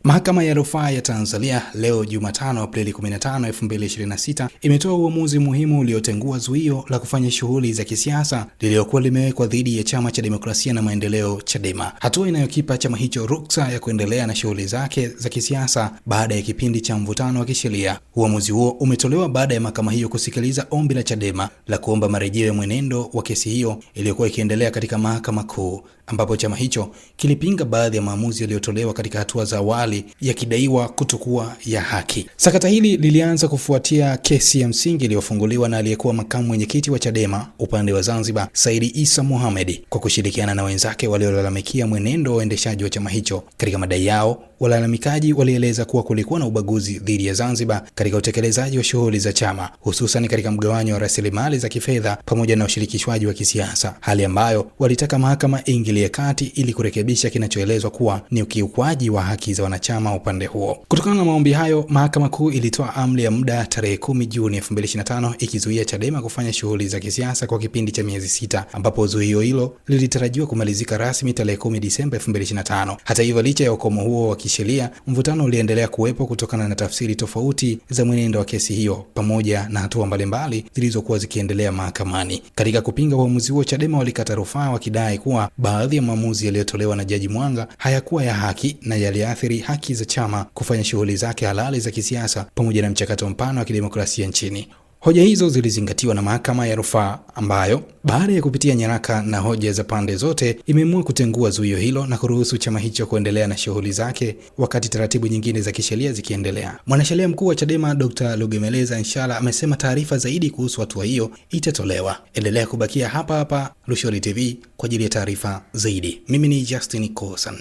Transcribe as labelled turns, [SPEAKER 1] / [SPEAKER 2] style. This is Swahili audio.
[SPEAKER 1] Mahakama ya Rufaa ya Tanzania leo Jumatano Aprili 15, 2026 imetoa uamuzi muhimu uliotengua zuio la kufanya shughuli za kisiasa lililokuwa limewekwa dhidi ya Chama cha Demokrasia na Maendeleo Chadema, hatua inayokipa chama hicho ruksa ya kuendelea na shughuli zake za kisiasa baada ya kipindi cha mvutano wa kisheria. Uamuzi huo umetolewa baada ya mahakama hiyo kusikiliza ombi la Chadema la kuomba marejeo ya mwenendo wa kesi hiyo iliyokuwa ikiendelea katika Mahakama Kuu, ambapo chama hicho kilipinga baadhi ya maamuzi yaliyotolewa katika hatua za awali yakidaiwa kutokuwa ya haki. Sakata hili lilianza kufuatia kesi ya msingi iliyofunguliwa na aliyekuwa makamu mwenyekiti wa Chadema upande wa Zanzibar, Said Issa Mohamed, kwa kushirikiana na wenzake waliolalamikia mwenendo wa uendeshaji wa chama hicho. Katika madai yao, walalamikaji walieleza kuwa kulikuwa na ubaguzi dhidi ya Zanzibar katika utekelezaji wa shughuli za chama, hususan katika mgawanyo wa rasilimali za kifedha pamoja na ushirikishwaji wa kisiasa, hali ambayo walitaka mahakama ingilie kati ili kurekebisha kinachoelezwa kuwa ni ukiukwaji wa haki za wanachama upande huo. Kutokana na maombi hayo, Mahakama Kuu ilitoa amri ya muda tarehe 10 Juni 2025 ikizuia Chadema kufanya shughuli za kisiasa kwa kipindi cha miezi 6, ambapo zuio hilo lilitarajiwa kumalizika rasmi tarehe 10 Disemba 2025. Hata hivyo, licha ya ukomo huo wa kisheria, mvutano uliendelea kuwepo kutokana na tafsiri tofauti za mwenendo wa kesi hiyo pamoja na hatua mbalimbali zilizokuwa zikiendelea mahakamani. Katika kupinga uamuzi huo, Chadema walikata rufaa wakidai kuwa baadhi ya maamuzi yaliyotolewa na Jaji Mwanga hayakuwa ya haki na yaliathiri haki za chama kufanya shughuli zake halali za kisiasa pamoja na mchakato mpana wa kidemokrasia nchini. Hoja hizo zilizingatiwa na Mahakama ya Rufaa ambayo baada ya kupitia nyaraka na hoja za pande zote imeamua kutengua zuio hilo na kuruhusu chama hicho kuendelea na shughuli zake wakati taratibu nyingine za kisheria zikiendelea. Mwanasheria mkuu wa Chadema Dr. Lugemeleza Nshala amesema taarifa zaidi kuhusu hatua hiyo itatolewa. Endelea kubakia hapa hapa Lushori TV kwa ajili ya taarifa zaidi. Mimi ni Justin Kosan.